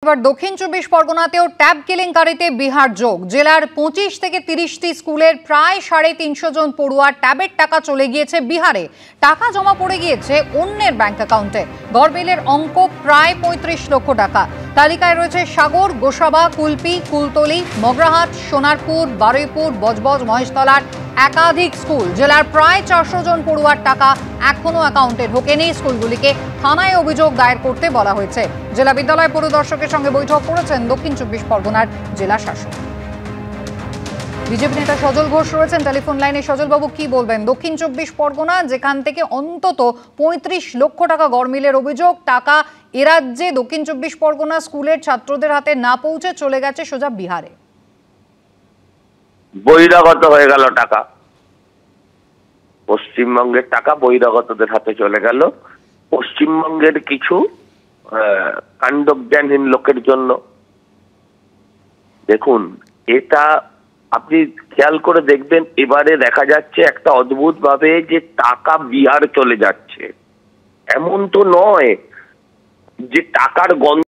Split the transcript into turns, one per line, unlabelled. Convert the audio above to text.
এবার দক্ষিণ ২৪ পরগনাতেও ট্যাব কেলেঙ্কারিতে বিহার যোগ। জেলার ২৫ থেকে ৩০টি স্কুলের প্রায় ৩৫০ জন পড়ুয়ার ট্যাবের টাকা চলে গিয়েছে বিহারে। টাকা জমা পড়ে গিয়েছে অন্যের ব্যাংক অ্যাকাউন্টে। গড়বিলের অঙ্ক প্রায় ৩৫ লক্ষ টাকা। তালিকায় রয়েছে সাগর, গোসাবা, কুলপি, কুলতলি, মগরাহাট, সোনারপুর, বারুইপুর, বজবজ, মহেশতলার একাধিক স্কুল। জেলার প্রায় ৪০০ জন পড়ুয়ার টাকা এখনো অ্যাকাউন্টে ঢোকেনি। স্কুলগুলিকে থানায় অভিযোগ দায়ের করতে বলা হয়েছে। জেলা বিদ্যালয় পরিদর্শকের সঙ্গে বৈঠক করেছেন দক্ষিণ ২৪ পরগনার জেলা শাসক। বিজেপি নেতা সজল ঘোষ রয়েছেন টেলিফোন লাইনে। সজল বাবু, কি বলবেন? দক্ষিণ ২৪ পরগনা, যেখান থেকে অন্তত ৩৫ লক্ষ টাকা গড়মিলের অভিযোগ, টাকা এ রাজ্যে দক্ষিণ ২৪ পরগনা স্কুলের ছাত্রদের হাতে না পৌঁছে চলে গেছে সোজা বিহারে।
বহিরাগত হয়ে গেল টাকা, পশ্চিমবঙ্গের টাকা বহিরাগতদের হাতে চলে গেল। পশ্চিমবঙ্গের কিছু কাণ্ডজ্ঞানহীন লোকের জন্য। দেখুন, এটা আপনি খেয়াল করে দেখবেন, এবারে দেখা যাচ্ছে একটা অদ্ভুত ভাবে যে টাকা বিহার চলে যাচ্ছে। এমন তো নয় যে টাকার গন্ধ